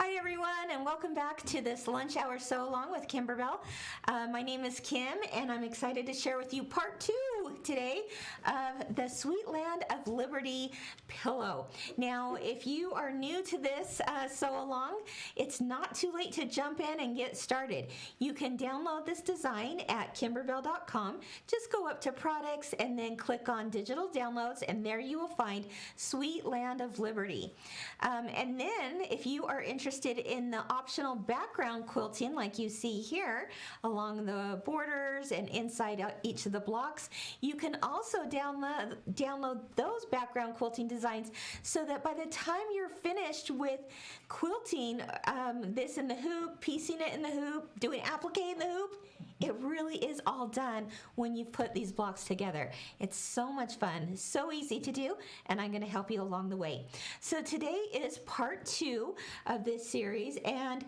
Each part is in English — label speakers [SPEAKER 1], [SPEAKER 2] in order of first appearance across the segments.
[SPEAKER 1] Hi everyone, and welcome back to this lunch hour sew along with Kimberbell. My name is Kim, and I'm excited to share with you part 2 today of the Sweet Land of Liberty pillow. Now, if you are new to this sew along, it's not too late to jump in and get started. You can download this design at kimberbell.com. Just go up to products and then click on digital downloads, and there you will find Sweet Land of Liberty. And then if you are interested in the optional background quilting like you see here along the borders and inside each of the blocks, you can also download those background quilting designs so that by the time you're finished with quilting this in the hoop, piecing it in the hoop, doing applique in the hoop, it really is all done when you've put these blocks together. It's so much fun, so easy to do, and I'm going to help you along the way. So today is part 2 of this series, and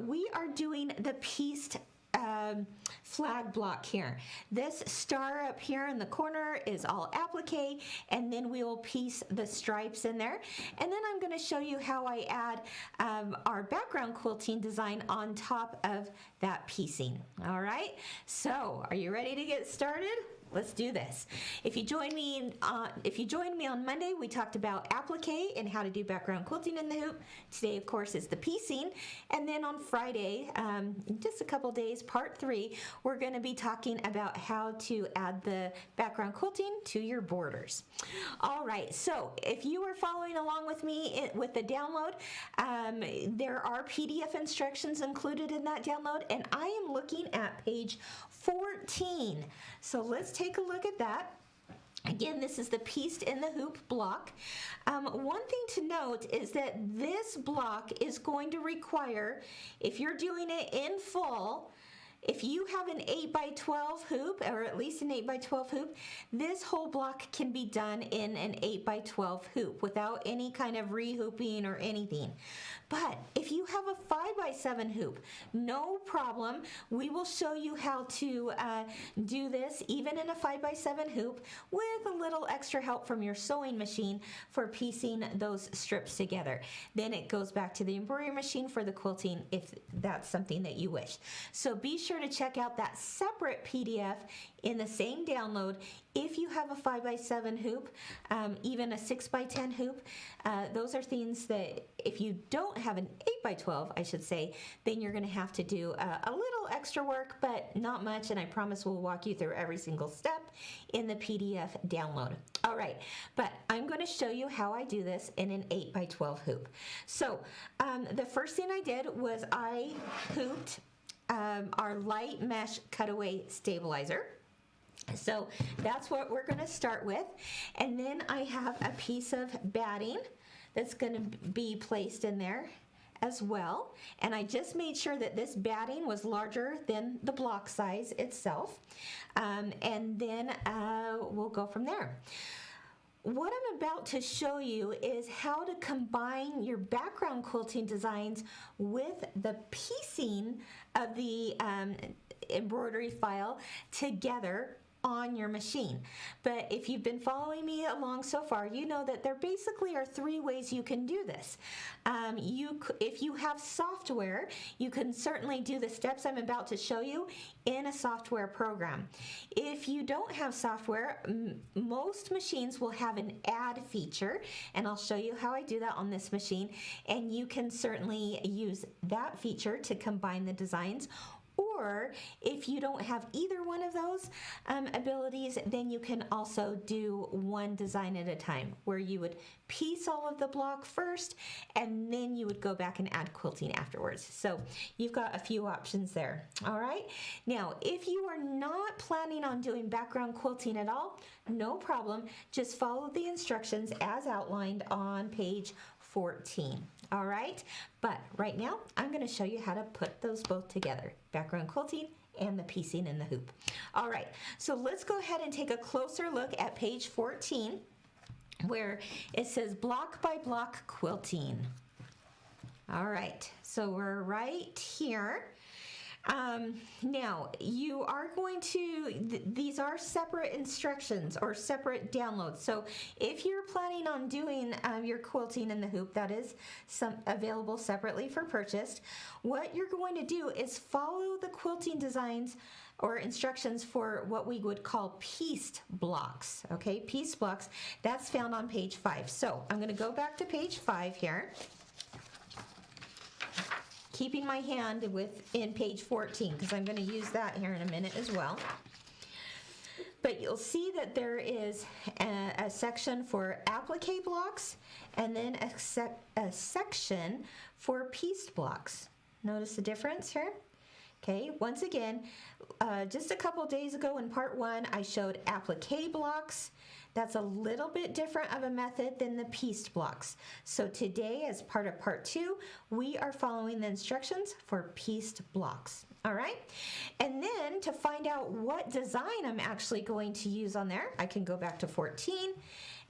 [SPEAKER 1] we are doing the Piste flag block here. This star up here in the corner is all applique, and then we will piece the stripes in there. And then I'm going to show you how I add our background quilting design on top of that piecing. All right, so are you ready to get started? Let's do this. If you joined me on Monday, we talked about applique and how to do background quilting in the hoop. Today, of course, is the piecing. And then on Friday, just a couple days, part 3, we're going to be talking about how to add the background quilting to your borders. All right, so if you were following along with me with the download, there are PDF instructions included in that download, and I am looking at page 14. So let's take a look at that. Again, this is the Piste in the hoop block. One thing to note is that this block is going to require, if you're doing it in full, if you have an 8x12 hoop, or at least an 8x12 hoop, this whole block can be done in an 8x12 hoop without any kind of re-hooping or anything. But if you have a 5x7 hoop, no problem. We will show you how to do this even in a 5x7 hoop with a little extra help from your sewing machine for piecing those strips together. Then it goes back to the embroidery machine for the quilting if that's something that you wish. So be sure to check out that separate PDF in the same download if you have a 5x7 hoop, even a 6x10 hoop. Those are things that if you don't have an 8x12, I should say, then you're going to have to do a little extra work, but not much, and I promise we'll walk you through every single step in the PDF download. All right, but I'm going to show you how I do this in an 8x12 hoop. So the first thing I did was I hooped our light mesh cutaway stabilizer. So that's what we're going to start with. And then I have a piece of batting that's going to be placed in there as well. And I just made sure that this batting was larger than the block size itself. And then we'll go from there. What I'm about to show you is how to combine your background quilting designs with the piecing of the embroidery file together on your machine. But if you've been following me along so far, you know that there basically are 3 ways you can do this. If you have software, you can certainly do the steps I'm about to show you in a software program. If you don't have software, most machines will have an add feature, and I'll show you how I do that on this machine, and you can certainly use that feature to combine the designs. Or if you don't have either one of those abilities, then you can also do one design at a time, where you would piece all of the block first, and then you would go back and add quilting afterwards. So you've got a few options there. All right. Now, if you are not planning on doing background quilting at all, no problem. Just follow the instructions as outlined on page 14. All right, but right now I'm going to show you how to put those both together, background quilting and the piecing in the hoop. All right, so let's go ahead and take a closer look at page 14 where it says block by block quilting. All right, so we're right here. Now, you are going to, these are separate instructions or separate downloads. So if you're planning on doing your quilting in the hoop, that is available separately for purchase. What you're going to do is follow the quilting designs or instructions for what we would call pieced blocks. Okay, pieced blocks, that's found on page 5. So I'm going to go back to page 5 here, keeping my hand within page 14 because I'm going to use that here in a minute as well. But you'll see that there is a section for applique blocks and then a section for pieced blocks. Notice the difference here? Okay, once again, just a couple days ago in part 1, I showed applique blocks. That's a little bit different of a method than the pieced blocks. So today, as part of part 2, we are following the instructions for pieced blocks. All right, and then to find out what design I'm actually going to use on there, I can go back to 14.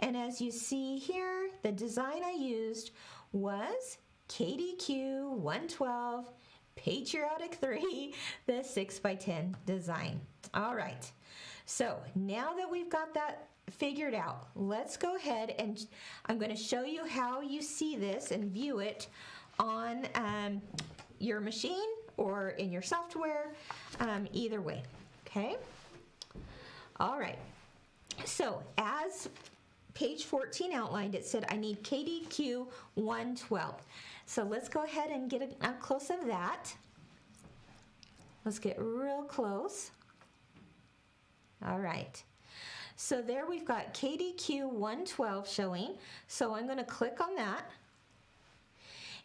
[SPEAKER 1] And as you see here, the design I used was KDQ 112 Patriotic 3, the 6x10 design. All right, so now that we've got that figured out, let's go ahead and I'm going to show you how you see this and view it on your machine or in your software, either way, okay? All right, so as page 14 outlined, it said I need KDQ 112. So let's go ahead and get an up close of that. Let's get real close. All right. So there we've got KDQ 112 showing. So I'm going to click on that.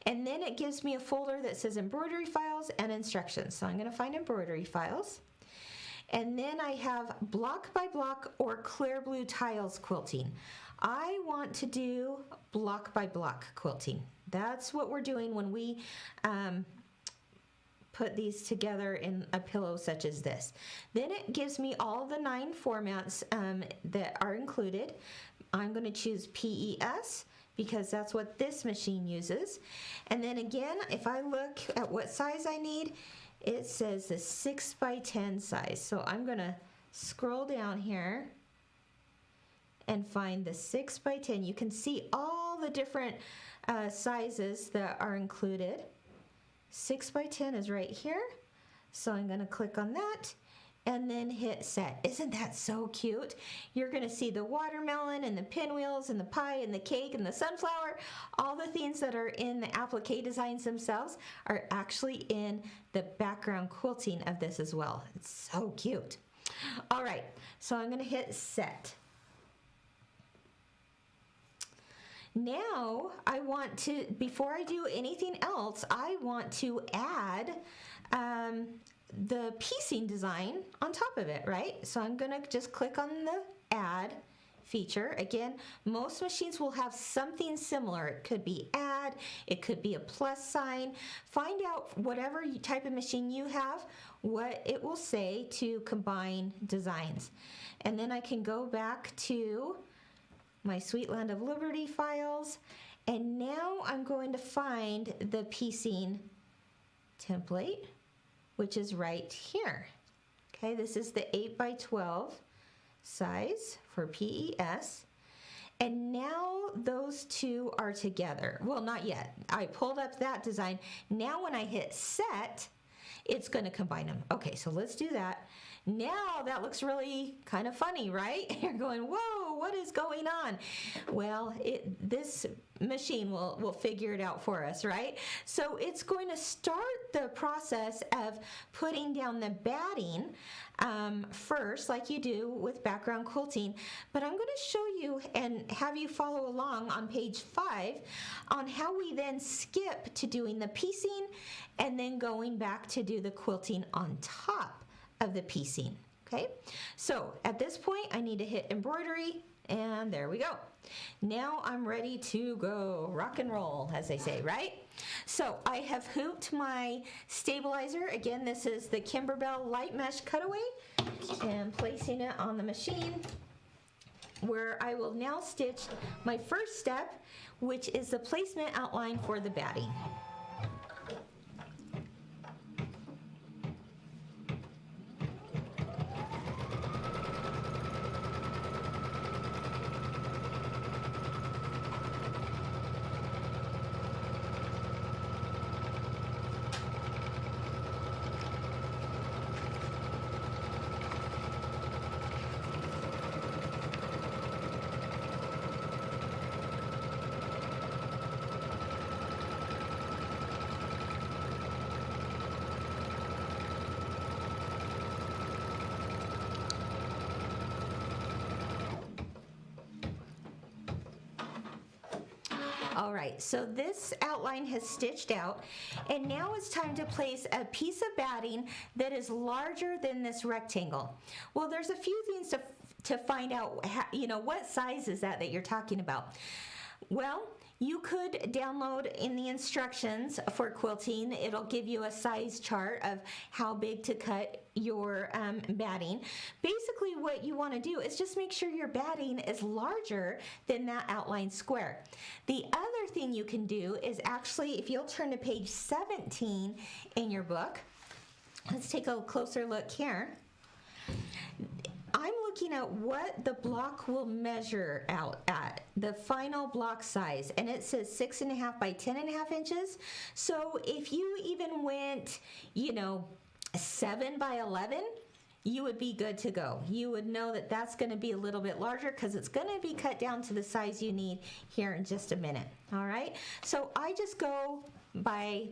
[SPEAKER 1] And then it gives me a folder that says embroidery files and instructions. So I'm going to find embroidery files. And then I have block by block or clear blue tiles quilting. I want to do block by block quilting. That's what we're doing when we put these together in a pillow such as this. Then it gives me all the 9 formats that are included. I'm going to choose PES because that's what this machine uses. And then again, if I look at what size I need, it says the 6x10 size. So I'm going to scroll down here and find the 6x10. You can see all the different sizes that are included. 6x10 is right here. So I'm going to click on that and then hit set. Isn't that so cute? You're going to see the watermelon and the pinwheels and the pie and the cake and the sunflower. All the things that are in the applique designs themselves are actually in the background quilting of this as well. It's so cute. All right, so I'm going to hit set. Now I want to, before I do anything else, I want to add the piecing design on top of it, right? So I'm going to just click on the add feature. Again, most machines will have something similar. It could be add, it could be a plus sign. Find out whatever type of machine you have, what it will say to combine designs. And then I can go back to my Sweet Land of Liberty files, and now I'm going to find the piecing template, which is right here. Okay, this is the 8x12 size for PES. And now those two are together. Well, not yet. I pulled up that design. Now when I hit set, it's going to combine them. Okay, so let's do that. Now that looks really kind of funny, right? You're going, whoa, what is going on? Well, this machine will figure it out for us, right? So it's going to start the process of putting down the batting first, like you do with background quilting, but I'm going to show you and have you follow along on page 5 on how we then skip to doing the piecing and then going back to do the quilting on top of the piecing. Okay, so at this point I need to hit embroidery, and there we go. Now I'm ready to go rock and roll, as they say, right? So I have hooped my stabilizer. Again, this is the Kimberbell light mesh cutaway, and placing it on the machine where I will now stitch my first step, which is the placement outline for the batting. right, so this outline has stitched out, and now it's time to place a piece of batting that is larger than this rectangle. Well, there's a few things to find out, what size is that you're talking about. Well, you could download in the instructions for quilting. It'll give you a size chart of how big to cut your batting. Basically, what you want to do is just make sure your batting is larger than that outline square. The other thing you can do is actually, if you'll turn to page 17 in your book, let's take a closer look here. I'm looking at what the block will measure out at, the final block size, and it says 6.5 by 10.5 inches. So if you even went, 7 by 11, you would be good to go. You would know that that's going to be a little bit larger because it's going to be cut down to the size you need here in just a minute. All right, so I just go by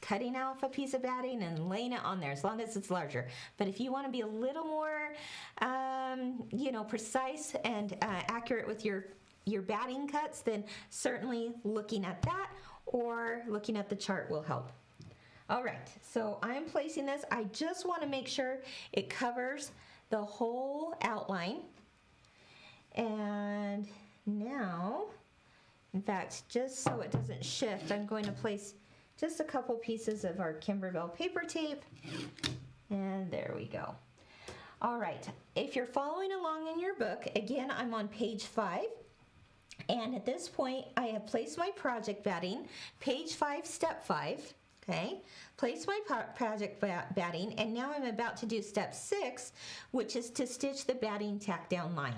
[SPEAKER 1] cutting off a piece of batting and laying it on there as long as it's larger. But if you want to be a little more precise and accurate with your batting cuts, then certainly looking at that or looking at the chart will help. All right, so I'm placing this. I just want to make sure it covers the whole outline. And now, in fact, just so it doesn't shift, I'm going to place just a couple pieces of our Kimberbell paper tape, and there we go. All right, if you're following along in your book, again, I'm on page 5, and at this point, I have placed my project batting, page 5, step 5, okay? Place my project batting, and now I'm about to do step 6, which is to stitch the batting tack down line.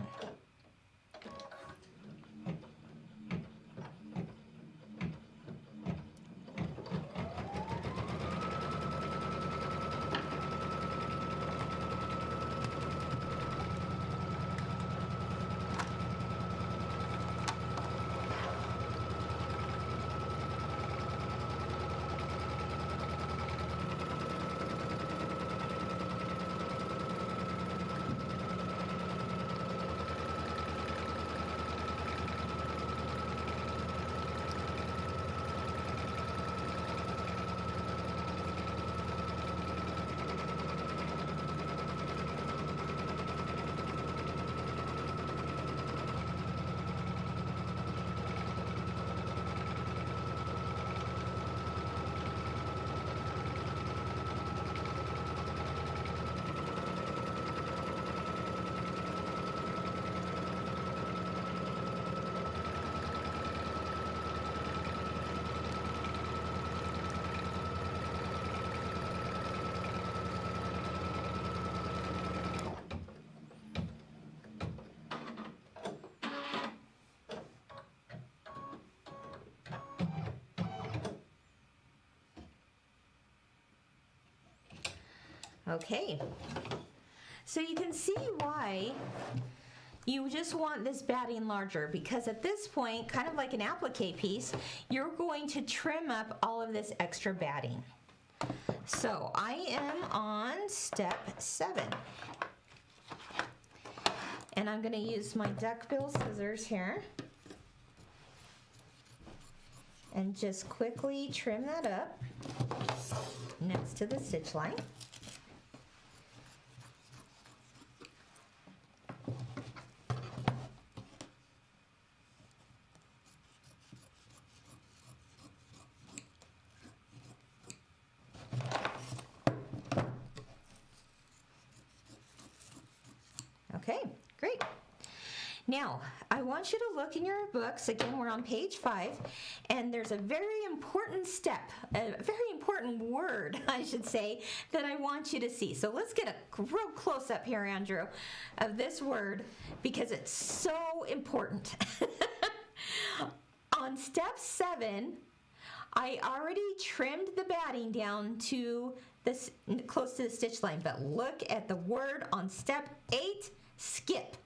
[SPEAKER 1] Okay, so you can see why you just want this batting larger, because at this point, kind of like an applique piece, you're going to trim up all of this extra batting. So I am on step 7. And I'm going to use my duckbill scissors here and just quickly trim that up next to the stitch line. Okay, great. Now, I want you to look in your books. Again, we're on page 5, and there's a very important step, a very important word, I should say, that I want you to see. So let's get a real close-up here, Andrew, of this word, because it's so important. On step 7, I already trimmed the batting down to this close to the stitch line, but look at the word on step 8, skip.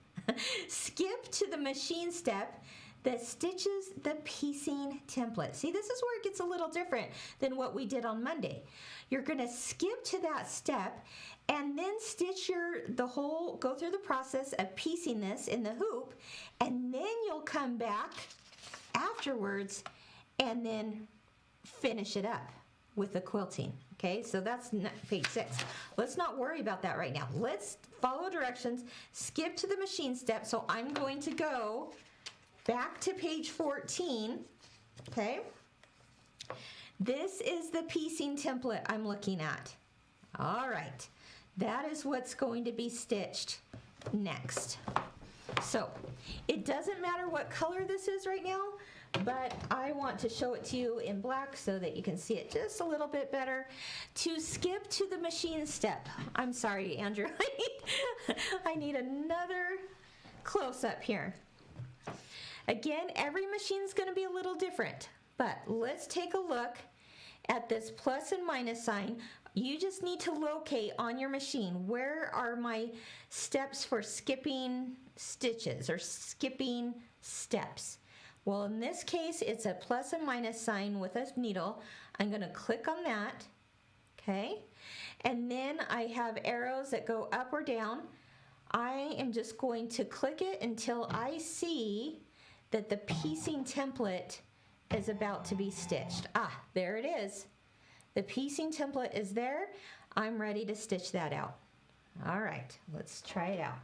[SPEAKER 1] Skip to the machine step that stitches the piecing template. See, this is where it gets a little different than what we did on Monday. You're going to skip to that step and then stitch go through the process of piecing this in the hoop, and then you'll come back afterwards and then finish it up with the quilting. Okay, so that's page 6. Let's not worry about that right now. Let's follow directions, skip to the machine step. So I'm going to go back to page 14, okay? This is the piecing template I'm looking at. All right, that is what's going to be stitched next. So it doesn't matter what color this is right now, but I want to show it to you in black so that you can see it just a little bit better. To skip to the machine step, I'm sorry, Andrew, I need another close-up here. Again, every machine is going to be a little different, but let's take a look at this plus and minus sign. You just need to locate on your machine, where are my steps for skipping stitches or skipping steps? Well, in this case, it's a plus and minus sign with a needle. I'm going to click on that, okay? And then I have arrows that go up or down. I am just going to click it until I see that the piecing template is about to be stitched. Ah, there it is. The piecing template is there. I'm ready to stitch that out. All right, let's try it out.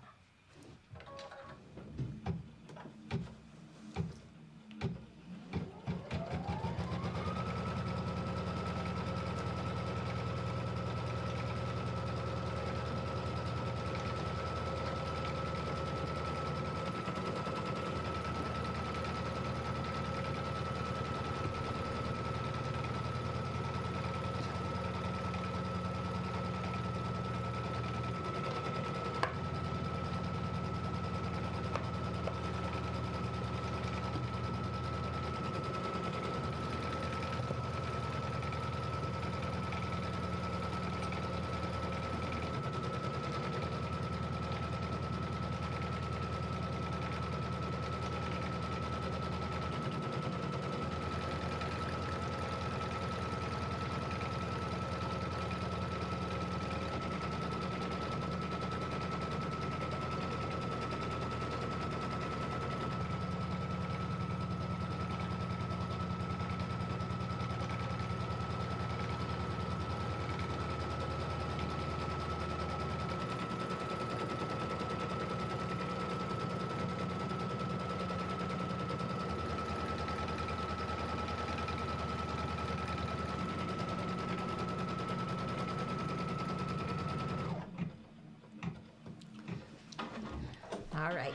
[SPEAKER 1] All right.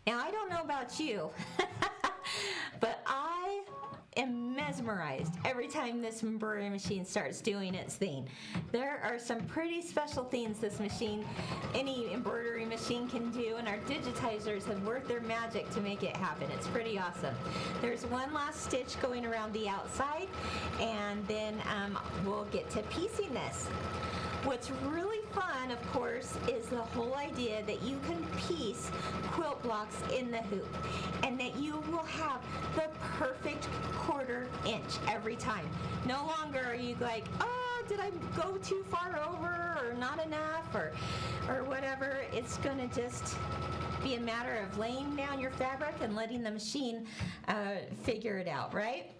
[SPEAKER 1] Now, I don't know about you, but I am mesmerized every time this embroidery machine starts doing its thing. There are some pretty special things this machine, any embroidery machine can do, and our digitizers have worked their magic to make it happen. It's pretty awesome. There's one last stitch going around the outside, and then we'll get to piecing this. What's really fun, of course, is the whole idea that you can piece quilt blocks in the hoop and that you will have the perfect 1/4 inch every time. No longer are you like, oh, did I go too far over or not enough or whatever. It's going to just be a matter of laying down your fabric and letting the machine figure it out, right?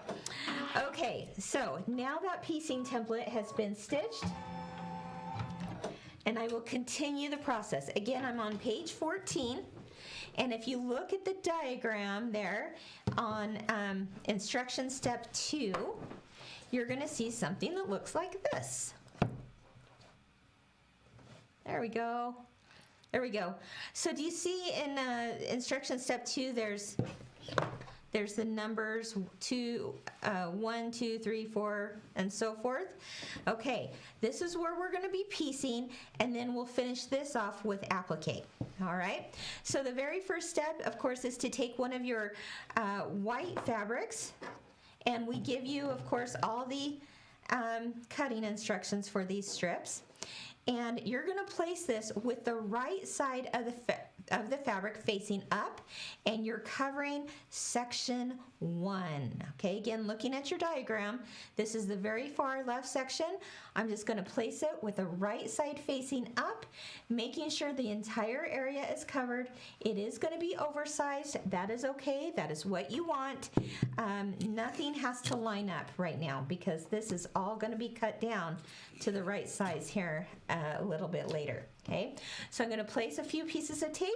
[SPEAKER 1] Okay, so now that piecing template has been stitched, and I will continue the process. Again, I'm on page 14, and if you look at the diagram there on instruction step 2, you're going to see something that looks like this. There we go. There we go. So do you see in instruction step 2, there's the numbers 1, 2, 3, 4, and so forth. Okay, this is where we're going to be piecing, and then we'll finish this off with applique. All right, so the very first step, of course, is to take one of your white fabrics, and we give you, of course, all the cutting instructions for these strips. And you're going to place this with the right side of the of the fabric facing up, and you're covering section 1. Okay, again, looking at your diagram, this is the very far left section. I'm just going to place it with the right side facing up, making sure the entire area is covered. It is going to be oversized. That is okay. That is what you want. Nothing has to line up right now because this is all going to be cut down to the right size here a little bit later. Okay, so I'm going to place a few pieces of tape,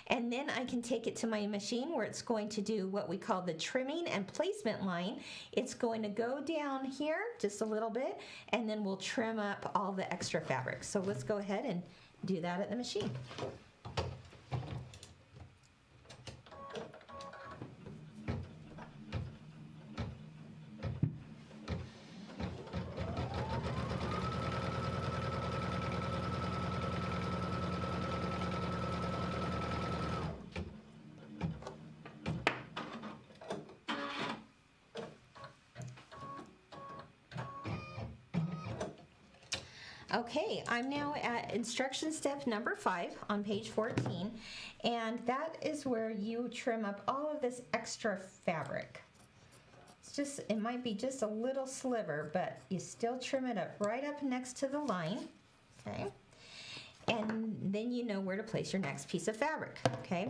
[SPEAKER 1] and then I can take it to my machine where it's going to do what we call the trimming and placement line. It's going to go down here just a little bit, and then we'll trim up all the extra fabric. So let's go ahead and do that at the machine. Okay, I'm now at instruction step number 5 on page 14, and that is where you trim up all of this extra fabric. It might be just a little sliver, but you still trim it up right up next to the line, okay? And then you know where to place your next piece of fabric, okay?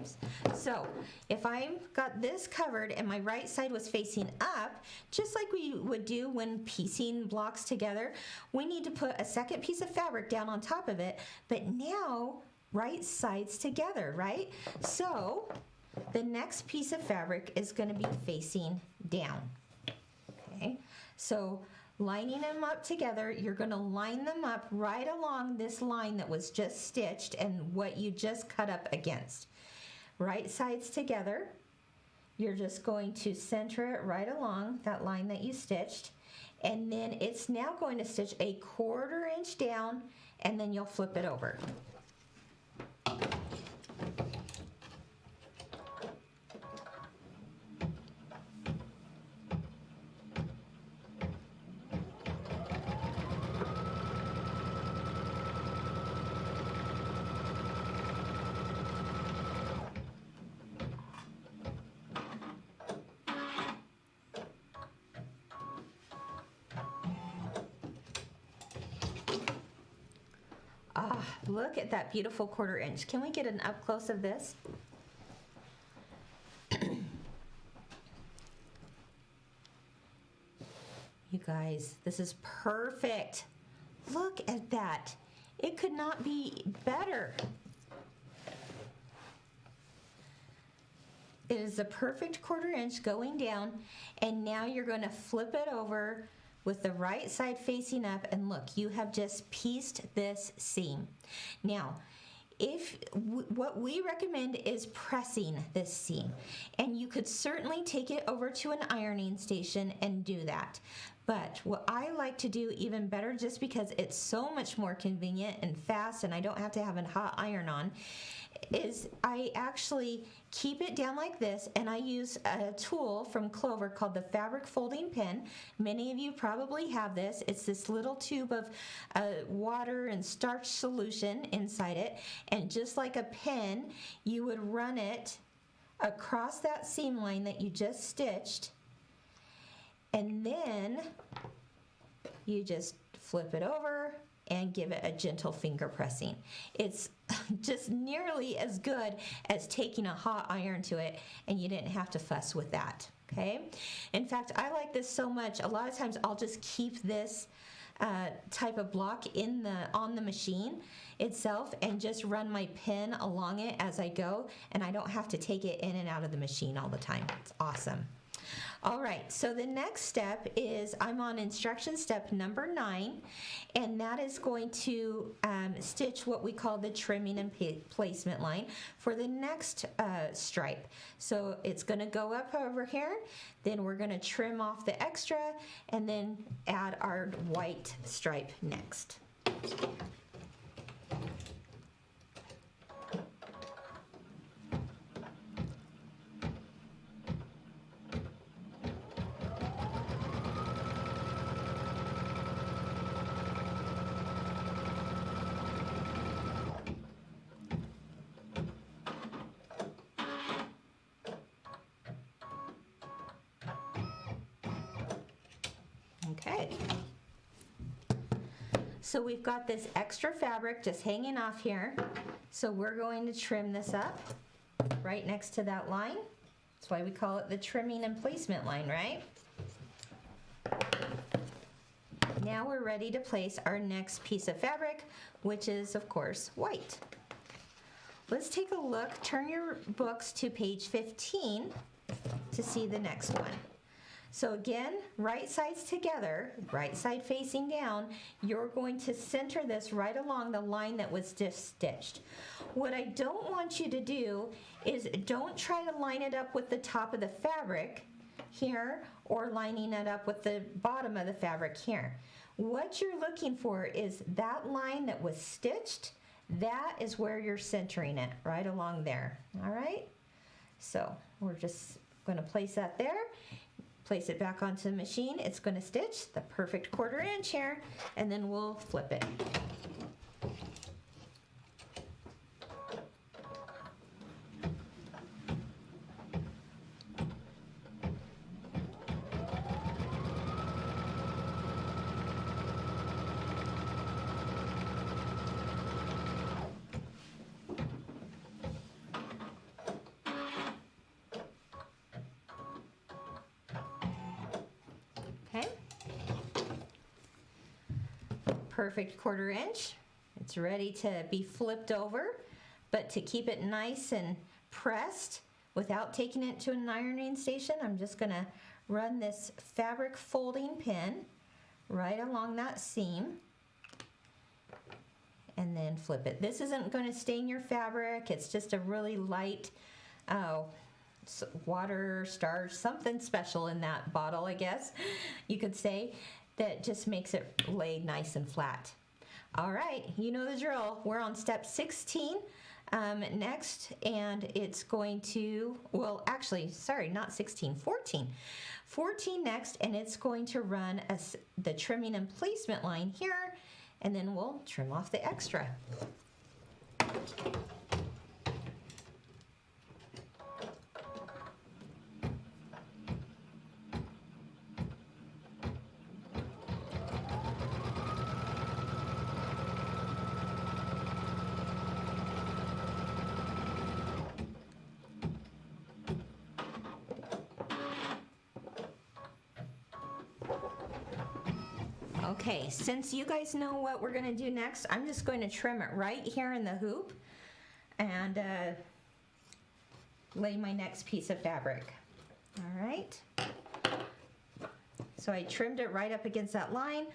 [SPEAKER 1] So if I've got this covered and my right side was facing up, just like we would do when piecing blocks together, we need to put a second piece of fabric down on top of it, but now right sides together, right? So the next piece of fabric is going to be facing down, okay? So lining them up together, you're going to line them up right along this line that was just stitched and what you just cut up against. Right sides together, you're just going to center it right along that line that you stitched, and then it's now going to stitch a 1/4 inch down, and then you'll flip it over. Ah, look at that beautiful 1/4 inch. Can we get an up close of this? You guys, this is perfect. Look at that. It could not be better. It is a perfect 1/4 inch going down, and now you're going to flip it over with the right side facing up, and look, you have just pieced this seam. Now, what we recommend is pressing this seam, and you could certainly take it over to an ironing station and do that. But what I like to do even better, just because it's so much more convenient and fast and I don't have to have a hot iron on, is I actually keep it down like this, and I use a tool from Clover called the fabric folding pen. Many of you probably have this. It's this little tube of water and starch solution inside it, and just like a pen, you would run it across that seam line that you just stitched, and then you just flip it over and give it a gentle finger pressing. It's just nearly as good as taking a hot iron to it, and you didn't have to fuss with that, okay? In fact, I like this so much, a lot of times I'll just keep this type of block on the machine itself and just run my pen along it as I go, and I don't have to take it in and out of the machine all the time. It's awesome. All right, so the next step is I'm on instruction step number 9, and that is going to stitch what we call the trimming and placement line for the next stripe. So it's going to go up over here, then we're going to trim off the extra, and then add our white stripe next. Okay. So we've got this extra fabric just hanging off here. So we're going to trim this up right next to that line. That's why we call it the trimming and placement line, right? Now we're ready to place our next piece of fabric, which is, of course, white. Let's take a look. Turn your books to page 15 to see the next one. So again, right sides together, right side facing down, you're going to center this right along the line that was just stitched. What I don't want you to do is don't try to line it up with the top of the fabric here or lining it up with the bottom of the fabric here. What you're looking for is that line that was stitched. That is where you're centering it, right along there. All right? So we're just going to place that there. Place it back onto the machine. It's going to stitch the perfect 1/4 inch here, and then we'll flip it. Okay. Perfect 1/4 inch. It's ready to be flipped over, but to keep it nice and pressed without taking it to an ironing station, I'm just gonna run this fabric folding pin right along that seam and then flip it. This isn't going to stain your fabric. It's just a really light water, starch, something special in that bottle, I guess you could say, that just makes it lay nice and flat. All right, you know the drill. We're on step 16 next, and it's going to, well, actually, sorry, not 16, 14. 14 next, and it's going to run the trimming and placement line here, and then we'll trim off the extra. Okay, since you guys know what we're going to do next, I'm just going to trim it right here in the hoop and lay my next piece of fabric. All right. So I trimmed it right up against that line.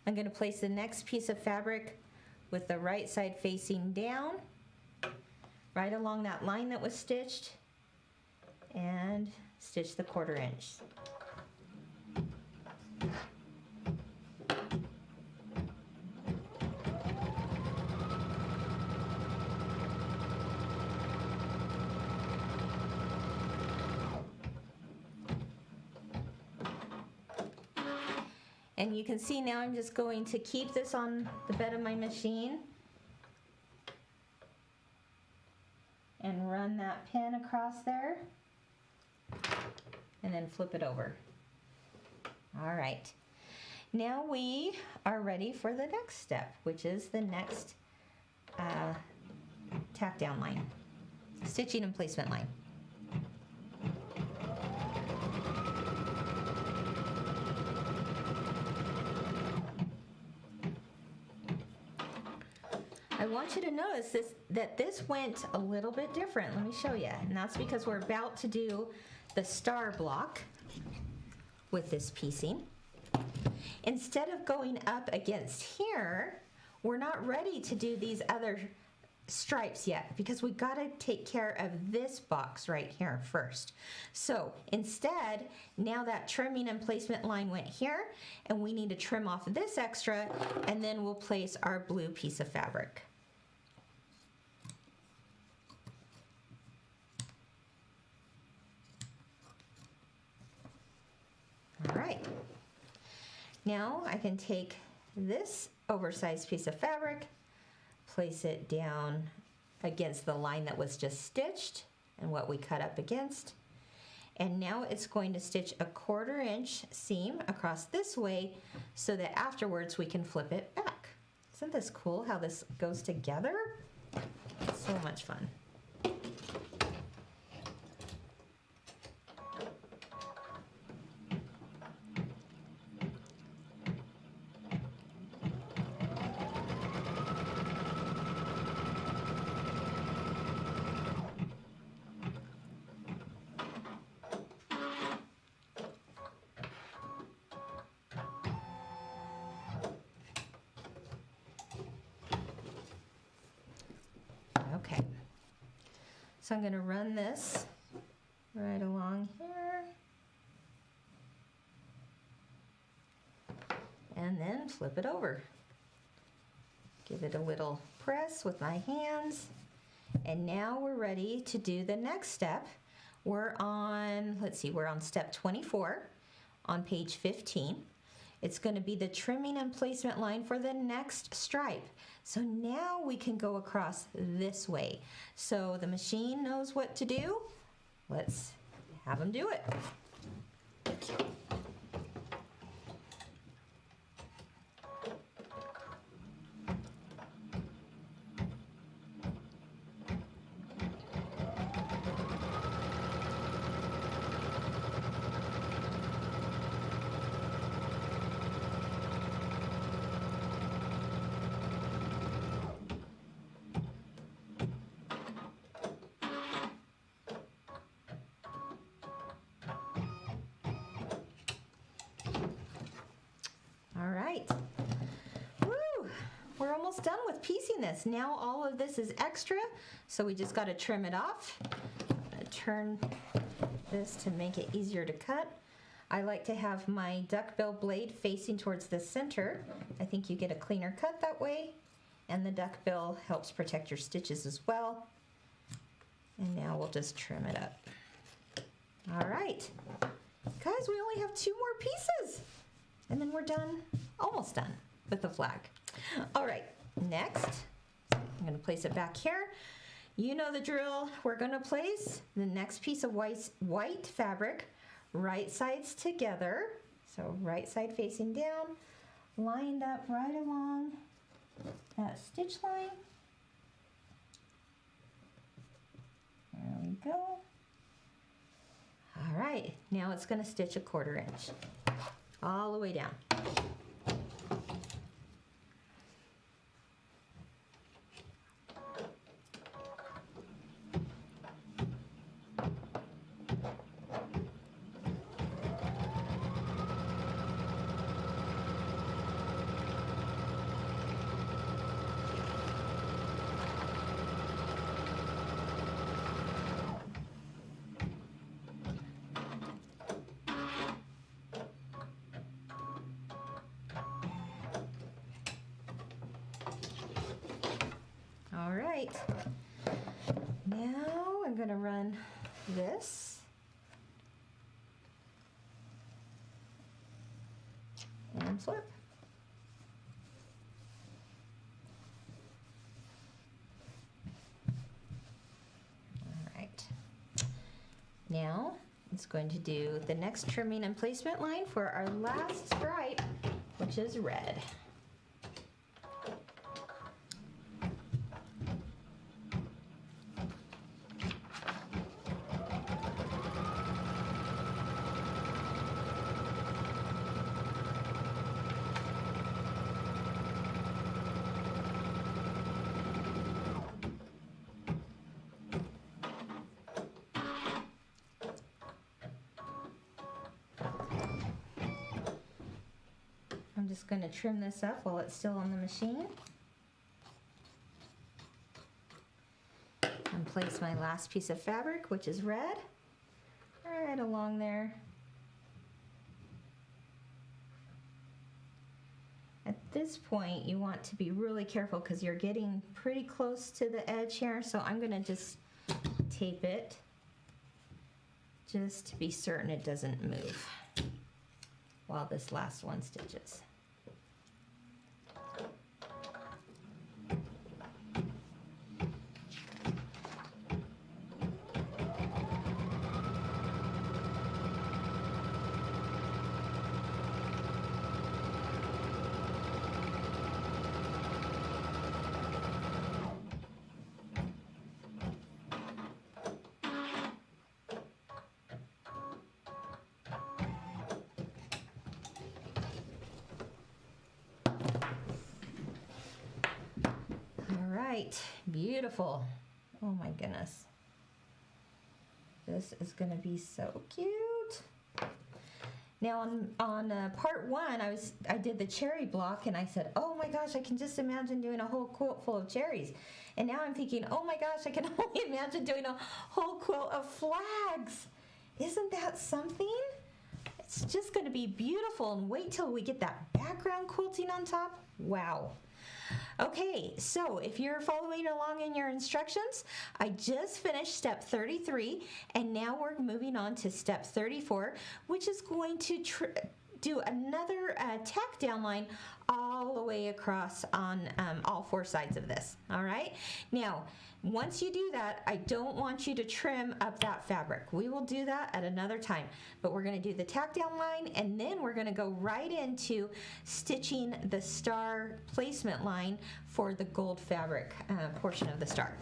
[SPEAKER 1] I'm going to place the next piece of fabric with the right side facing down, right along that line that was stitched, and stitch the 1/4 inch. And you can see now I'm just going to keep this on the bed of my machine and run that pin across there and then flip it over. All right, now we are ready for the next step, which is the next tack down line, stitching and placement line. I want you to notice that this went a little bit different. Let me show you. And that's because we're about to do the star block with this piecing. Instead of going up against here, we're not ready to do these other stripes yet because we got to take care of this box right here first. So instead, now that trimming and placement line went here, and we need to trim off this extra, and then we'll place our blue piece of fabric. All right, now I can take this oversized piece of fabric, place it down against the line that was just stitched and what we cut up against, And now it's going to stitch a 1/4 inch seam across this way so that afterwards we can flip it back. Isn't this cool how this goes together? So much fun. Okay, so I'm going to run this right along here and then flip it over. Give it a little press with my hands, and now we're ready to do the next step. We're on, let's see, we're on step 24 on page 15. It's going to be the trimming and placement line for the next stripe. So now we can go across this way. So the machine knows what to do. Let's have them do it. All right. Woo! We're almost done with piecing this. Now all of this is extra, so we just got to trim it off. I'm going to turn this to make it easier to cut. I like to have my duckbill blade facing towards the center. I think you get a cleaner cut that way, and the duckbill helps protect your stitches as well. And now we'll just trim it up. All right. Guys, we only have 2 more pieces. And then we're done, almost done with the flag. All right, next, I'm gonna place it back here. You know the drill. We're gonna place the next piece of white fabric, right sides together. So right side facing down, lined up right along that stitch line. There we go. All right, now it's gonna stitch a 1/4 inch. All the way down. All right, now I'm going to run this and flip. All right, now it's going to do the next trimming and placement line for our last stripe, which is red. I'm just going to trim this up while it's still on the machine. And place my last piece of fabric, which is red, right along there. At this point, you want to be really careful because you're getting pretty close to the edge here, so I'm going to just tape it just to be certain it doesn't move while this last one stitches. right, beautiful. Oh my goodness. This is gonna be so cute. Now on part one, I did the cherry block, and I said, oh my gosh, I can just imagine doing a whole quilt full of cherries. And now I'm thinking, oh my gosh, I can only imagine doing a whole quilt of flags. Isn't that something? It's just going to be beautiful, and wait till we get that background quilting on top. Wow. Okay, so if you're following along in your instructions, I just finished step 33, and now we're moving on to step 34, which is going to do another tack down line all the way across on all four sides of this. All right, now once you do that, I don't want you to trim up that fabric. We will do that at another time, but we're going to do the tack down line, and then we're going to go right into stitching the star placement line for the gold fabric portion of the star.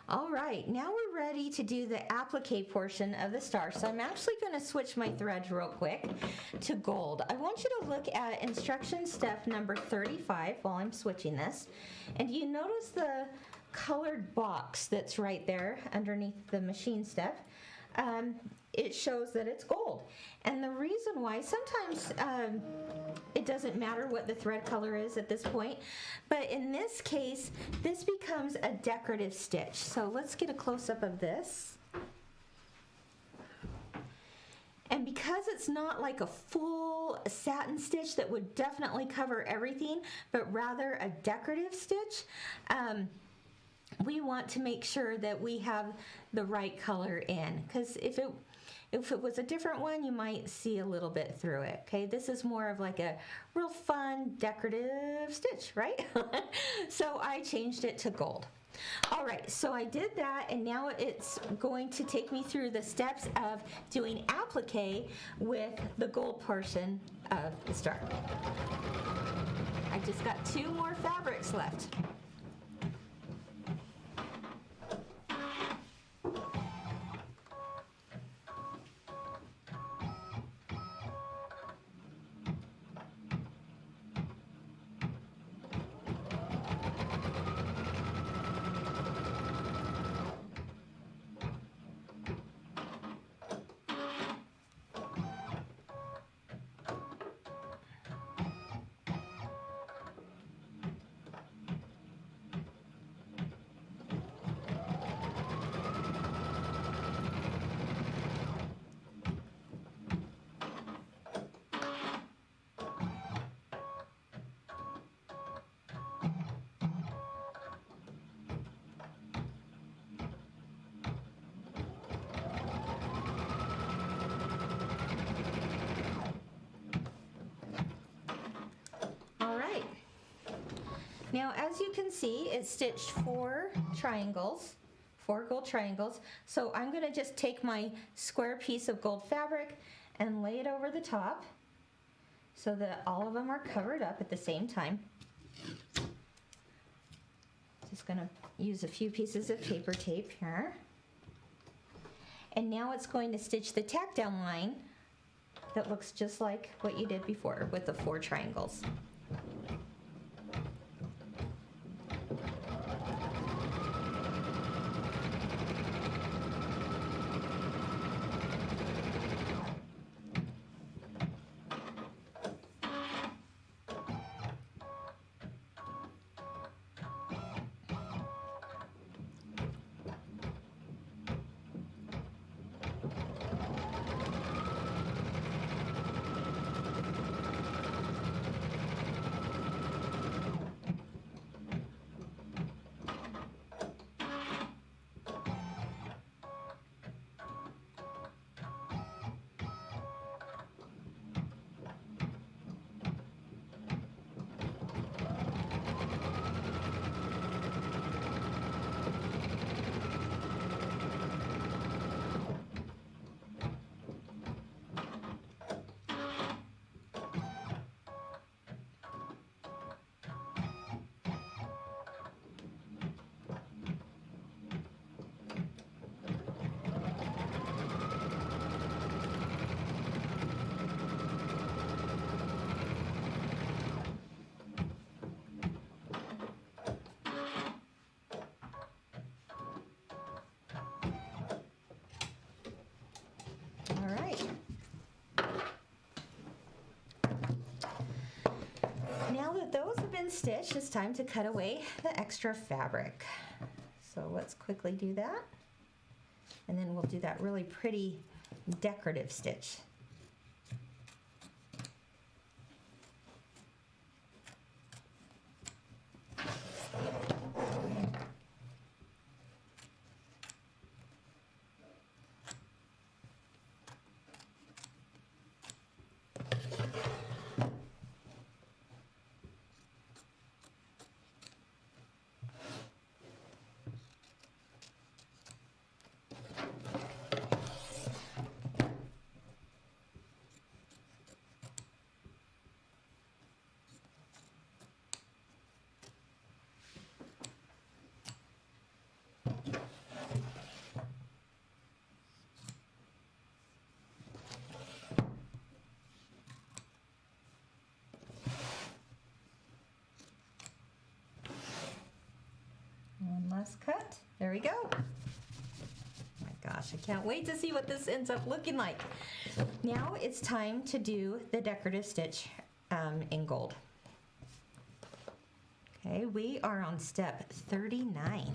[SPEAKER 1] All right, now we're ready to do the applique portion of the star. So I'm actually going to switch my threads real quick to gold. I want you to look at instruction step number 35 while I'm switching this. And you notice the colored box that's right there underneath the machine step. It shows that it's gold. And the reason why, sometimes it doesn't matter what the thread color is at this point, but in this case, this becomes a decorative stitch. So let's get a close-up of this. And because it's not like a full satin stitch that would definitely cover everything, but rather a decorative stitch, we want to make sure that we have the right color in, because if it was a different one, you might see a little bit through it. Okay, this is more of like a real fun decorative stitch, right? So I changed it to gold. All right, so I did that, and now it's going to take me through the steps of doing applique with the gold portion of the star. I just got 2 more fabrics left. Now, as you can see, it's stitched 4 triangles, 4 gold triangles. So I'm going to just take my square piece of gold fabric and lay it over the top so that all of them are covered up at the same time. Just going to use a few pieces of paper tape here. And now it's going to stitch the tack down line that looks just like what you did before with the 4 triangles. now that those have been stitched, it's time to cut away the extra fabric. So let's quickly do that. And then we'll do that really pretty decorative stitch. One last cut. There we go. Oh my gosh, I can't wait to see what this ends up looking like. Now it's time to do the decorative stitch in gold. Okay, we are on step 39.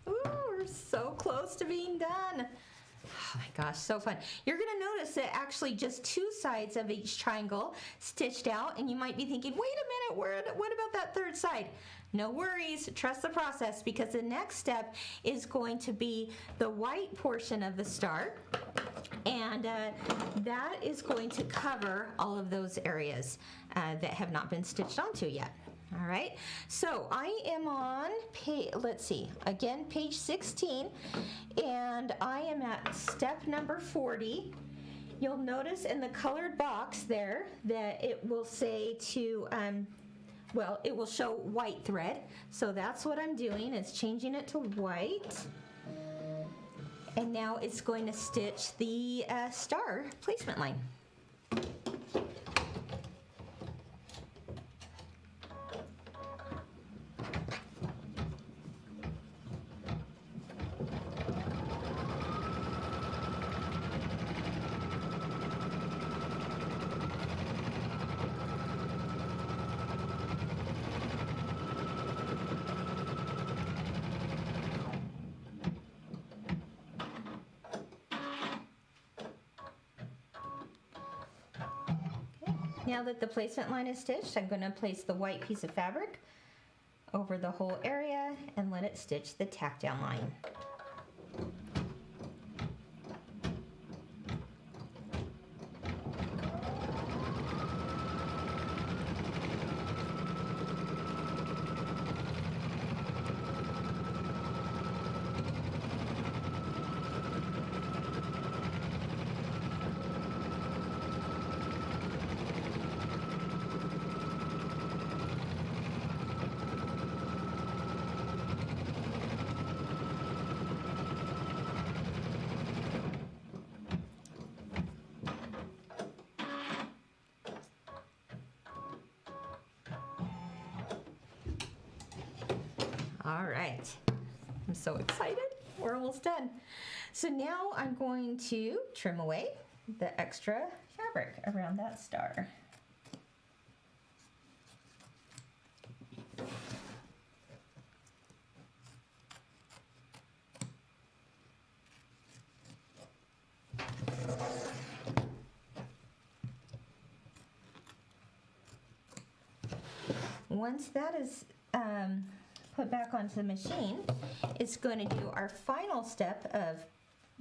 [SPEAKER 1] Ooh, we're so close to being done. Oh my gosh, so fun. You're going to notice that actually just two sides of each triangle stitched out, and you might be thinking, wait a minute, what about that third side? No worries, trust the process, because the next step is going to be the white portion of the star, and that is going to cover all of those areas that have not been stitched onto yet. All right, so I am on page, let's see, again, page 16, and I am at step number 40. You'll notice in the colored box there that it will say to, well, it will show white thread. So that's what I'm doing, is changing it to white. And now it's going to stitch the star placement line. Now that the placement line is stitched, I'm going to place the white piece of fabric over the whole area and let it stitch the tack down line. All right, I'm so excited. We're almost done. So now I'm going to trim away the extra fabric around that star. Once that is put back onto the machine, it's going to do our final step of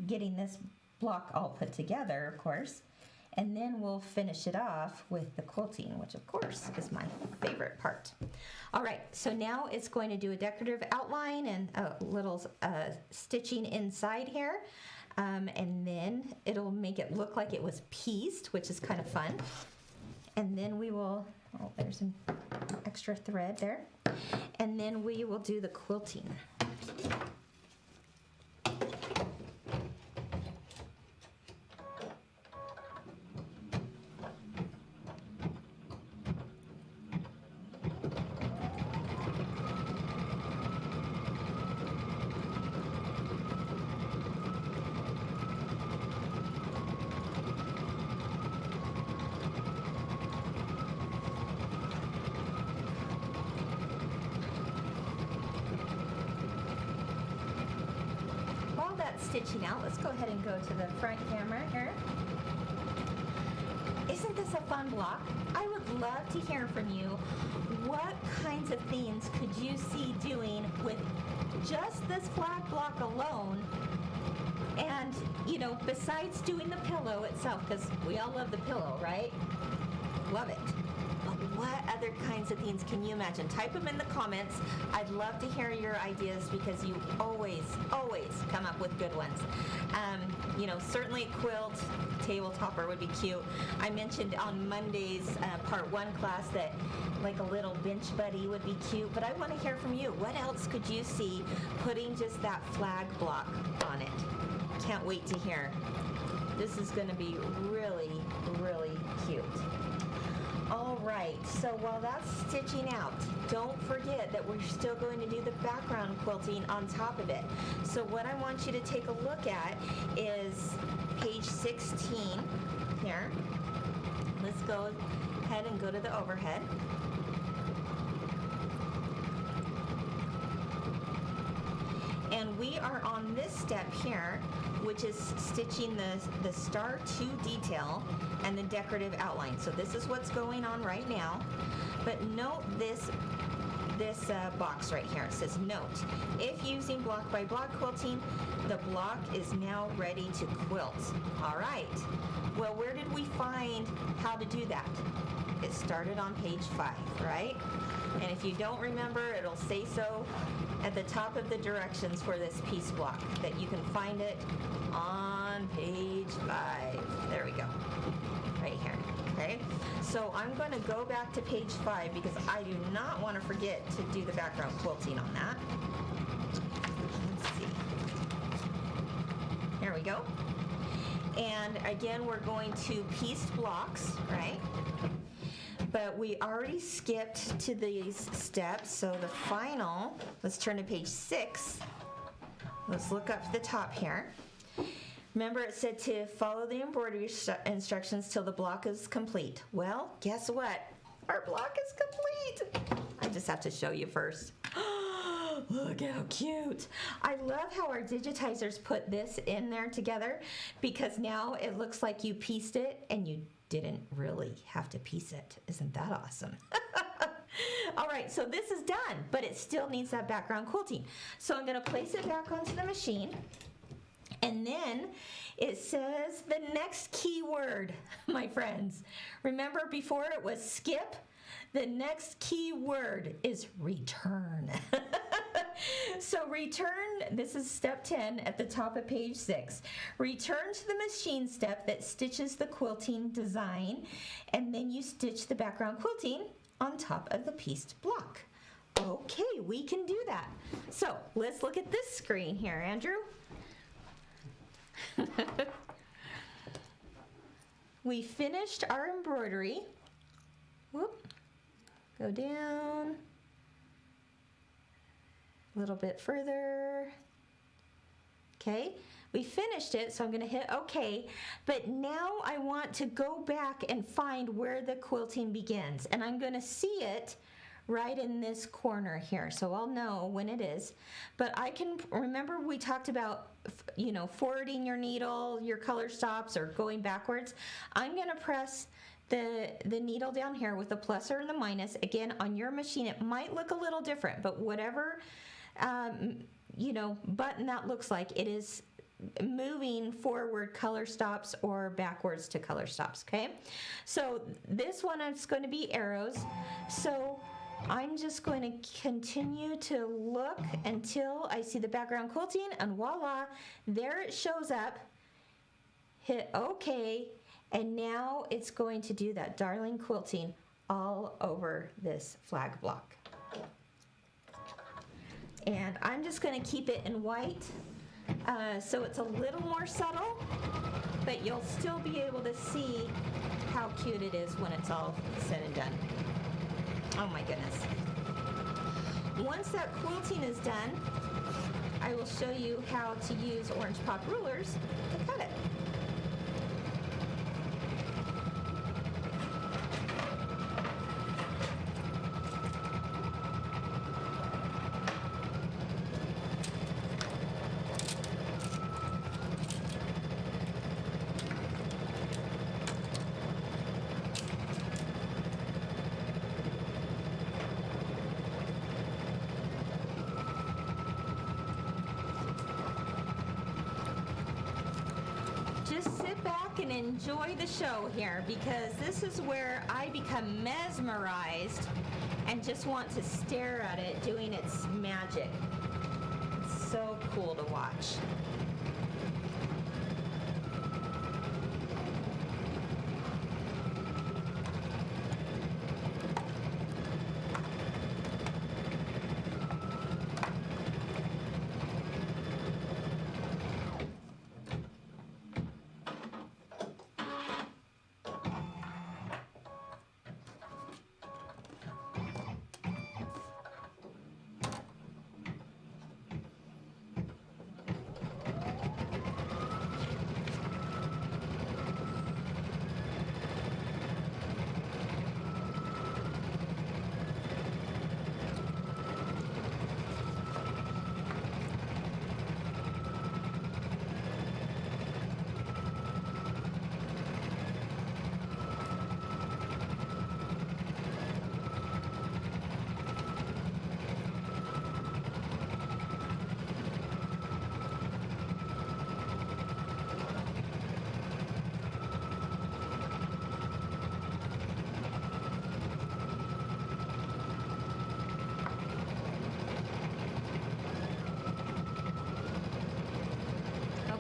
[SPEAKER 1] getting this block all put together, of course, and then we'll finish it off with the quilting, which of course is my favorite part. All right, so now it's going to do a decorative outline and a little stitching inside here, and then it'll make it look like it was pieced, which is kind of fun. And then we will, oh, there's some extra thread there. And then we will do the quilting. Stitching out, let's go ahead and go to the front camera here. Isn't this a fun block? I would love to hear from you. What kinds of things could you see doing with just this flag block alone? And, you know, besides doing the pillow itself, because we all love the pillow, right? Love it. But what other kinds of things can you imagine? Type them in the comments. I'd love to hear your ideas because you always come up with good ones. You know, certainly quilt, table topper would be cute. I mentioned on Monday's part 1 class that like a little bench buddy would be cute, but I want to hear from you. What else could you see putting just that flag block on it? Can't wait to hear. This is going to be really, really cute. All right, so while that's stitching out, don't forget that we're still going to do the background quilting on top of it. So what I want you to take a look at is page 16 here. Let's go ahead and go to the overhead. And we are on this step here, which is stitching the star 2 detail and the decorative outline. So this is what's going on right now. But note this box right here. It says note, if using block by block quilting, the block is now ready to quilt. All right. Well, where did we find how to do that? It started on page 5, right? And if you don't remember, it'll say so at the top of the directions for this piece block, that you can find it on page 5. There we go. Right here. Okay? So I'm going to go back to page 5 because I do not want to forget to do the background quilting on that. Let's see. There we go. And again, we're going to pieced blocks, right? But we already skipped to these steps, so the final, let's turn to page 6. Let's look up to the top here. Remember it said to follow the embroidery instructions till the block is complete. Well, guess what? Our block is complete. I just have to show you first. Look how cute. I love how our digitizers put this in there together because now it looks like you pieced it and you didn't really have to piece it. Isn't that awesome? All right, so this is done, but it still needs that background quilting. So I'm going to place it back onto the machine, and then it says the next keyword, my friends. Remember before it was skip? The next key word is return. So return, this is step 10 at the top of page 6. Return to the machine step that stitches the quilting design, and then you stitch the background quilting on top of the pieced block. Okay, we can do that. So let's look at this screen here, Andrew. We finished our embroidery. Whoop. Go down. A little bit further. Okay, we finished it, so I'm going to hit OK. But now I want to go back and find where the quilting begins. And I'm going to see it right in this corner here, so I'll know when it is. But I can remember we talked about, you know, forwarding your needle, your color stops, or going backwards. I'm going to press the needle down here with the plus or the minus. Again, on your machine, it might look a little different, but whatever you know, button that looks like, it is moving forward color stops or backwards to color stops. Okay, so this one is going to be arrows. So I'm just going to continue to look until I see the background quilting, and voila, there it shows up. Hit OK, and now it's going to do that darling quilting all over this flag block. And I'm just going to keep it in white, so it's a little more subtle, but you'll still be able to see how cute it is when it's all said and done. Oh my goodness. Once that quilting is done, I will show you how to use orange pop rulers to cut it. Just sit back and enjoy the show here, because this is where I become mesmerized and just want to stare at it doing its magic. It's so cool to watch.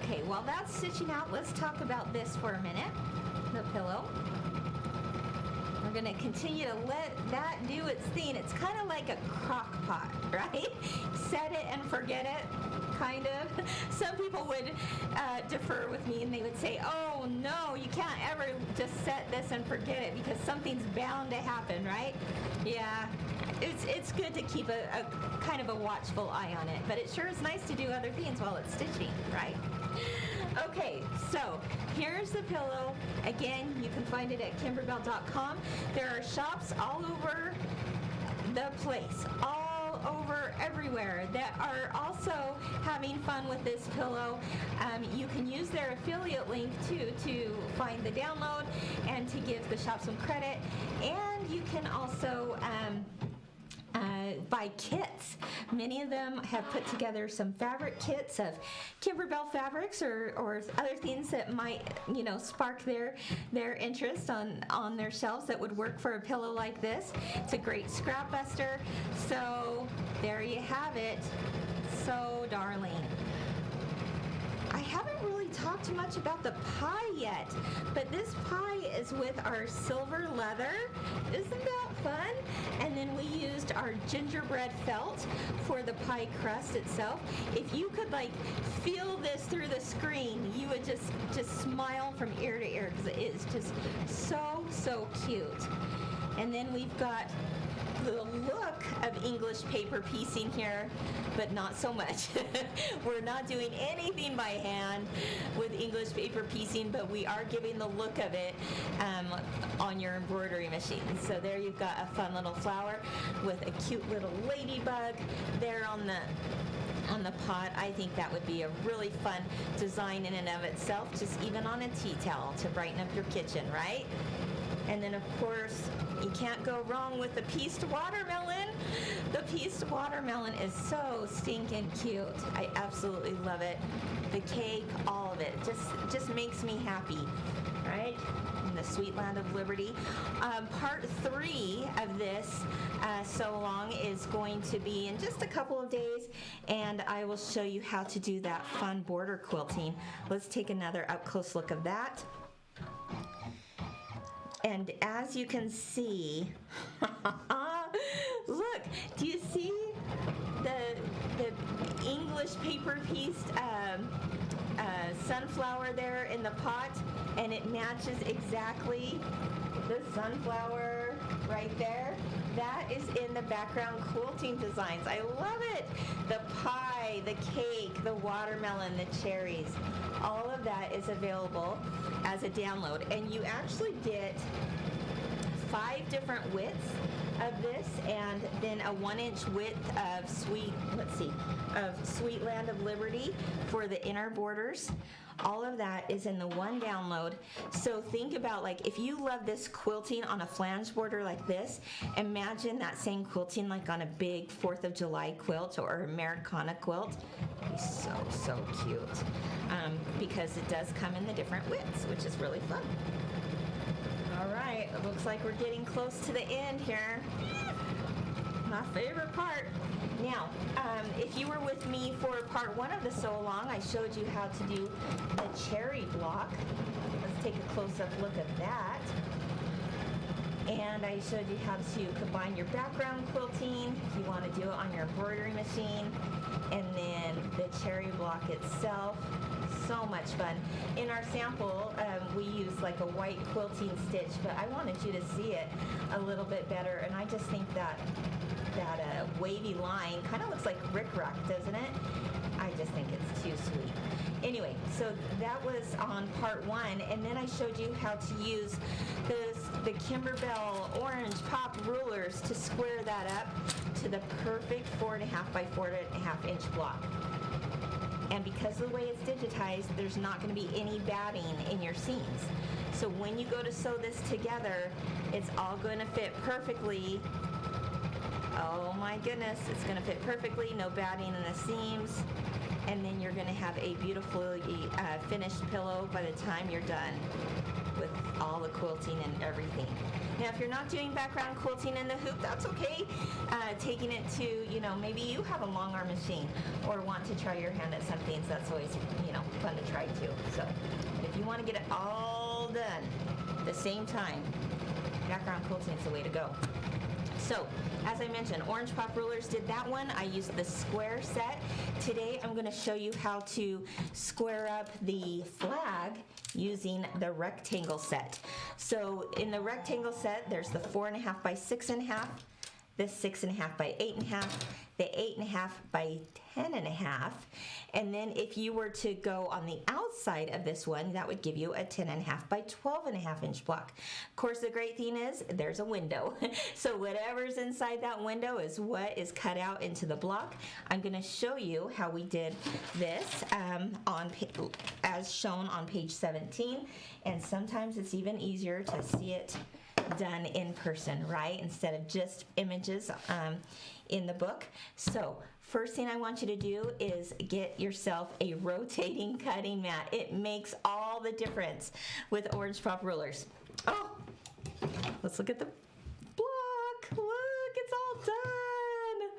[SPEAKER 1] Okay, while that's stitching out, let's talk about this for a minute, the pillow. We're going to continue to let that do its thing. It's kind of like a crock pot, right? Set it and forget it, kind of. Some people would defer with me and they would say, oh no, you can't ever just set this and forget it because something's bound to happen, right? Yeah, it's good to keep a kind of a watchful eye on it, but it sure is nice to do other things while it's stitching, right? Okay, so here's the pillow. Again, you can find it at kimberbell.com. There are shops all over the place, all over everywhere that are also having fun with this pillow. You can use their affiliate link too to find the download and to give the shop some credit. And you can also buy kits. Many of them have put together some fabric kits of Kimberbell fabrics or other things that might, spark their interest on their shelves that would work for a pillow like this. It's a great scrap buster. So there you have it. So darling. I haven't really talked too much about the pie yet, but this pie is with our silver leather. Isn't that fun? And then we used our gingerbread felt for the pie crust itself. If you could feel this through the screen, you would just smile from ear to ear because it is just so cute. And then we've got the look of English paper piecing here, but not so much. We're not doing anything by hand with English paper piecing, but we are giving the look of it on your embroidery machine. So there you've got a fun little flower with a cute little ladybug there on the pot. I think that would be a really fun design in and of itself, just even on a tea towel to brighten up your kitchen, right? And then, of course, you can't go wrong with the Piste watermelon. The Piste watermelon is so stinking cute. I absolutely love it. The cake, all of it, just makes me happy, right? In the sweet land of liberty. Part 3 of this So Long is going to be in just a couple of days, and I will show you how to do that fun border quilting. Let's take another up-close look of that. And as you can see, look, do you see the English paper pieced sunflower there in the pot? And it matches exactly the sunflower right there. That is in the background quilting designs. I love it. The pie, the cake, the watermelon, the cherries, all of that is available as a download. And you actually get 5 different widths of this, and then a 1-inch width of Sweet Land of Liberty for the inner borders. All of that is in the one download. So think about, if you love this quilting on a flange border like this, imagine that same quilting on a big 4th of July quilt or Americana quilt. It'd be so cute. Because it does come in the different widths, which is really fun. All right, it looks like we're getting close to the end here. My favorite part. Now, if you were with me for part 1 of the So Long, I showed you how to do the cherry block. Let's take a close-up look at that. And I showed you how to combine your background quilting, if you want to do it on your embroidery machine, and then the cherry block itself. So much fun. In our sample, we used a white quilting stitch, but I wanted you to see it a little bit better, and I just think that wavy line kind of looks like rickrack, doesn't it? I just think it's too sweet. Anyway, so that was on part 1, and then I showed you how to use the Kimberbell orange pop rulers to square that up to the perfect 4.5 by 4.5 inch block. And because of the way it's digitized, there's not going to be any batting in your seams. So when you go to sew this together, it's all going to fit perfectly. Oh my goodness, it's going to fit perfectly, no batting in the seams. And then you're going to have a beautifully finished pillow by the time you're done with all the quilting and everything. Now, if you're not doing background quilting in the hoop, that's okay. Taking it to, maybe you have a long arm machine or want to try your hand at some things. That's always, fun to try too. So if you want to get it all done at the same time, background quilting is the way to go. So, as I mentioned, orange pop rulers did that one. I used the square set. Today, I'm going to show you how to square up the flag using the rectangle set. So, in the rectangle set, there's the 4.5 by 6.5, the 6.5 by 8.5, the 8.5 by 10.5. And then if you were to go on the outside of this one, that would give you a 10.5 by 12.5 inch block. Of course, the great thing is there's a window. So whatever's inside that window is what is cut out into the block. I'm going to show you how we did this as shown on page 17. And sometimes it's even easier to see it done in person, right? Instead of just images in the book. So first thing I want you to do is get yourself a rotating cutting mat. It makes all the difference with orange pop rulers. Oh, let's look at the block. Look, it's all done.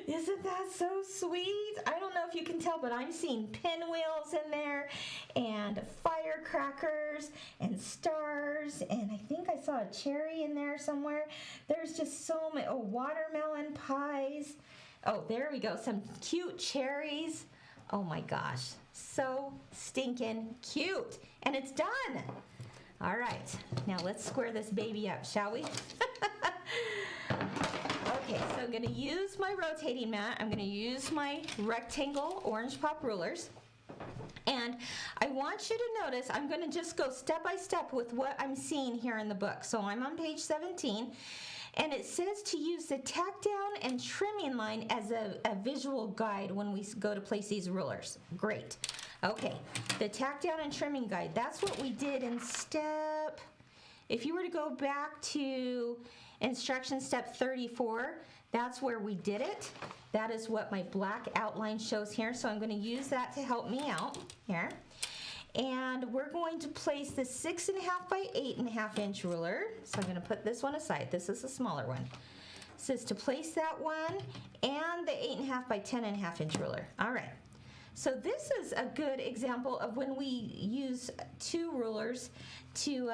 [SPEAKER 1] Isn't that so sweet? I don't know if you can tell, but I'm seeing pinwheels in there and firecrackers and stars, and I think I saw a cherry in there somewhere. There's just so many, watermelon pies. Oh, there we go, some cute cherries. Oh my gosh, so stinking cute. And it's done. All right, now let's square this baby up, shall we? Okay, so I'm going to use my rotating mat. I'm going to use my rectangle orange pop rulers. And I want you to notice I'm going to just go step by step with what I'm seeing here in the book. So I'm on page 17, and it says to use the tack down and trimming line as a visual guide when we go to place these rulers. Great. Okay, the tack down and trimming guide, that's what we did in step, if you were to go back to instruction step 34, that's where we did it. That is what my black outline shows here. So I'm going to use that to help me out here. And we're going to place the 6.5 by 8.5 inch ruler. So I'm going to put this one aside. This is a smaller one. It says to place that one and the 8.5 by 10.5 inch ruler. All right. So this is a good example of when we use two rulers to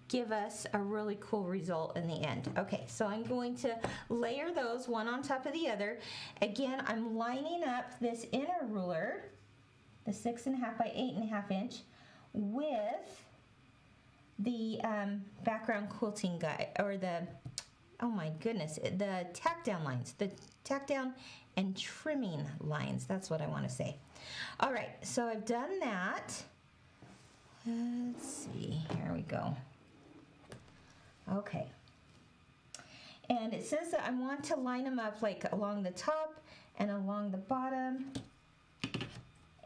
[SPEAKER 1] give us a really cool result in the end. Okay, so I'm going to layer those one on top of the other. Again, I'm lining up this inner ruler, the 6.5 by 8.5 inch, with the background quilting guide, or the, oh my goodness, the tack down lines, the tack down and trimming lines. That's what I want to say. All right, so I've done that. Let's see, here we go. Okay, and it says that I want to line them up like along the top and along the bottom,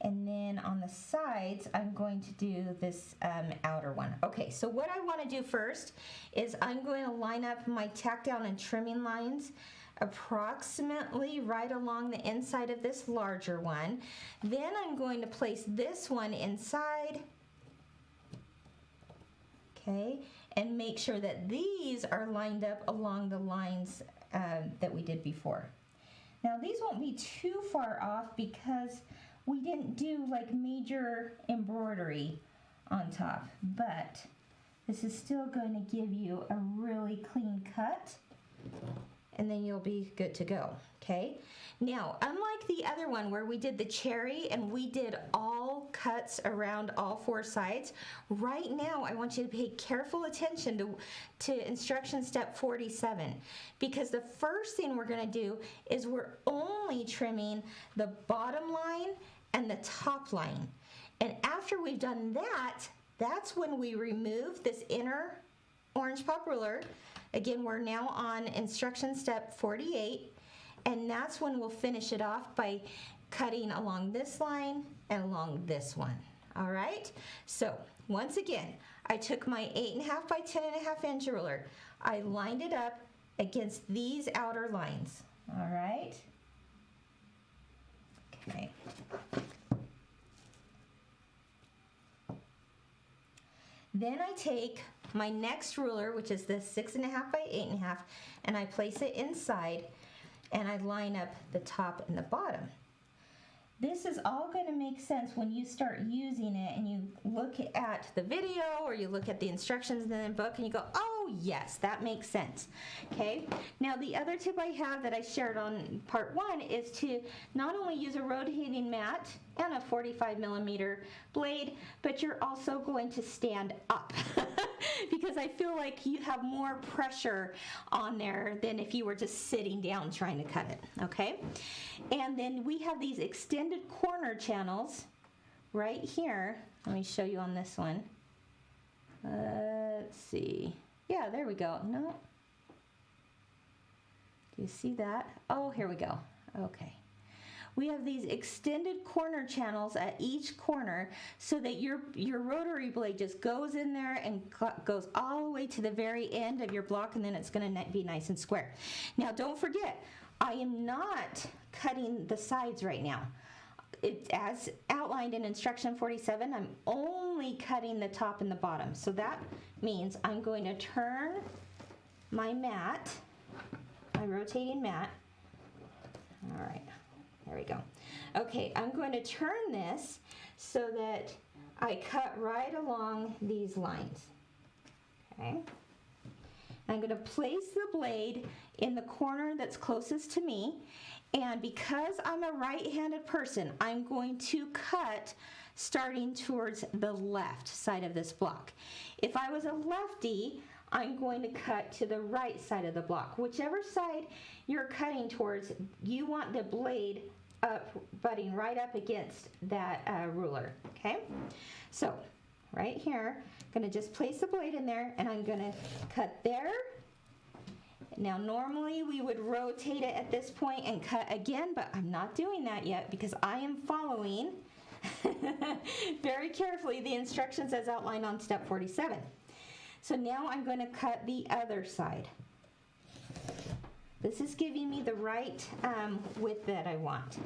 [SPEAKER 1] and then on the sides I'm going to do this outer one. Okay, so what I want to do first is I'm going to line up my tack down and trimming lines approximately right along the inside of this larger one. Then I'm going to place this one inside, okay, and make sure that these are lined up along the lines that we did before. Now these won't be too far off because we didn't do like major embroidery on top, but this is still going to give you a really clean cut, and then you'll be good to go, okay? Now, unlike the other one where we did the cherry and we did all cuts around all four sides, right now I want you to pay careful attention to instruction step 47, because the first thing we're going to do is we're only trimming the bottom line and the top line. And after we've done that, that's when we remove this inner orange pop ruler. Again, we're now on instruction step 48, and that's when we'll finish it off by cutting along this line and along this one. All right, so once again, I took my 8.5 by 10.5 inch ruler. I lined it up against these outer lines. All right, okay. Then I take my next ruler, which is this 6.5 by 8.5, and I place it inside, and I line up the top and the bottom. This is all going to make sense when you start using it and you look at the video or you look at the instructions in the book and you go, oh yes, that makes sense. Okay, now the other tip I have that I shared on part 1 is to not only use a rotating mat and a 45mm blade, but you're also going to stand up. because I feel like you have more pressure on there than if you were just sitting down trying to cut it, okay? And then we have these extended corner channels right here. Let me show you on this one. Let's see. Yeah, there we go. No. Do you see that? Oh, here we go. Okay. We have these extended corner channels at each corner so that your rotary blade just goes in there and goes all the way to the very end of your block, and then it's going to be nice and square. Now, don't forget, I am not cutting the sides right now. As outlined in instruction 47, I'm only cutting the top and the bottom. So that means I'm going to turn my mat, my rotating mat. All right. There we go. Okay, I'm going to turn this so that I cut right along these lines. Okay. I'm going to place the blade in the corner that's closest to me, and because I'm a right-handed person, I'm going to cut starting towards the left side of this block. If I was a lefty, I'm going to cut to the right side of the block. Whichever side you're cutting towards, you want the blade butting right up against that ruler, okay? So, right here, I'm going to just place the blade in there, and I'm going to cut there. Now, normally we would rotate it at this point and cut again, but I'm not doing that yet because I am following very carefully the instructions as outlined on step 47. So now I'm going to cut the other side. This is giving me the right width that I want,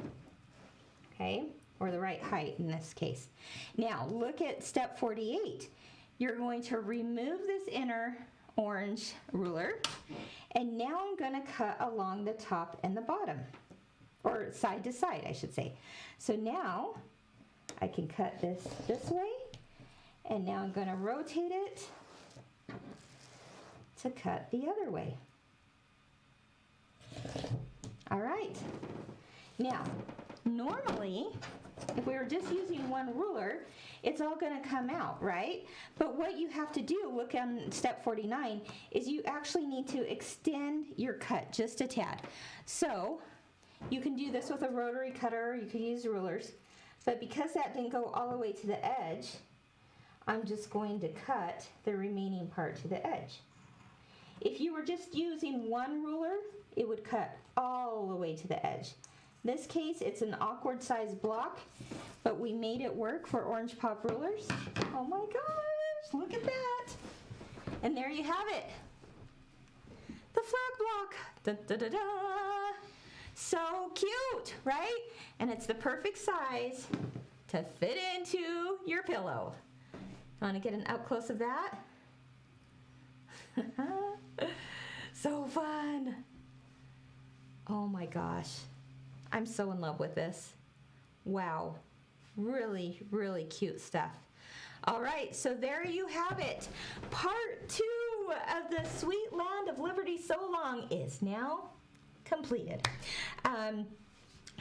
[SPEAKER 1] okay, or the right height in this case. Now, look at step 48. You're going to remove this inner orange ruler, and now I'm going to cut along the top and the bottom, or side to side, I should say. So now I can cut this way, and now I'm going to rotate it to cut the other way. All right. Now, normally, if we were just using one ruler, it's all going to come out, right? But what you have to do, look on step 49, is you actually need to extend your cut just a tad. So, you can do this with a rotary cutter, or you could use rulers, but because that didn't go all the way to the edge, I'm just going to cut the remaining part to the edge. If you were just using one ruler, it would cut all the way to the edge. In this case, it's an awkward sized block, but we made it work for Orange Pop rulers. Oh my gosh, look at that. And there you have it. The flag block. Da, da, da, da. So cute, right? And it's the perfect size to fit into your pillow. Want to get an up close of that? So fun. Oh my gosh. I'm so in love with this. Wow. Really, really cute stuff. All right, so there you have it. Part 2 of the Sweet Land of Liberty So Long is now completed.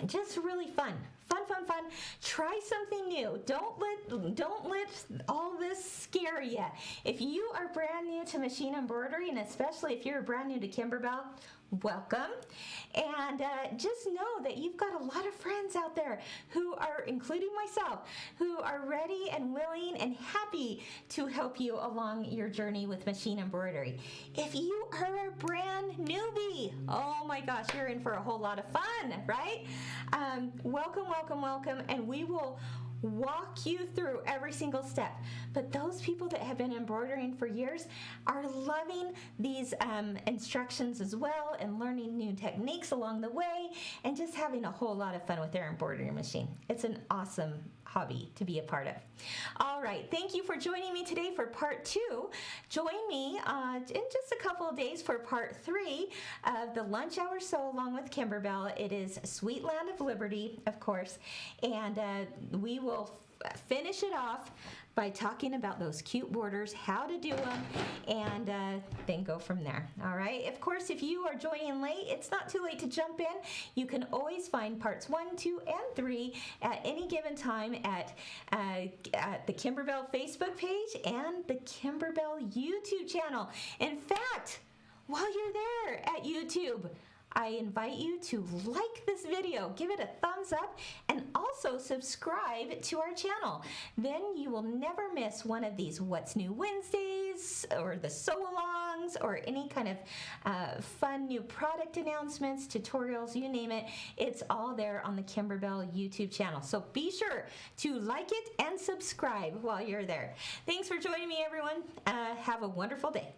[SPEAKER 1] Just really fun. Fun, fun, fun. Try something new. Don't let all this scare you. If you are brand new to machine embroidery, and especially if you're brand new to Kimberbell, welcome. And just know that you've got a lot of friends out there who are, including myself, who are ready and willing and happy to help you along your journey with machine embroidery. If you are a brand newbie, oh my gosh, you're in for a whole lot of fun, right? Welcome, welcome, welcome, and we will walk you through every single step. But those people that have been embroidering for years are loving these instructions as well, and learning new techniques along the way, and just having a whole lot of fun with their embroidery machine. It's an awesome hobby to be a part of. All right, thank you for joining me today for part 2. Join me in just a couple of days for part 3 of the Lunch Hour Sew Along with Kimberbell. It is Sweet Land of Liberty, of course, and we will finish it off by talking about those cute borders, how to do them, and then go from there. All right. Of course, if you are joining late, it's not too late to jump in. You can always find parts 1, 2, and 3 at any given time at the Kimberbell Facebook page and the Kimberbell YouTube channel. In fact, while you're there at YouTube, I invite you to like this video, give it a thumbs up, and also subscribe to our channel. Then you will never miss one of these What's New Wednesdays or the sew-alongs or any kind of fun new product announcements, tutorials, you name it. It's all there on the Kimberbell YouTube channel. So be sure to like it and subscribe while you're there. Thanks for joining me, everyone. Have a wonderful day.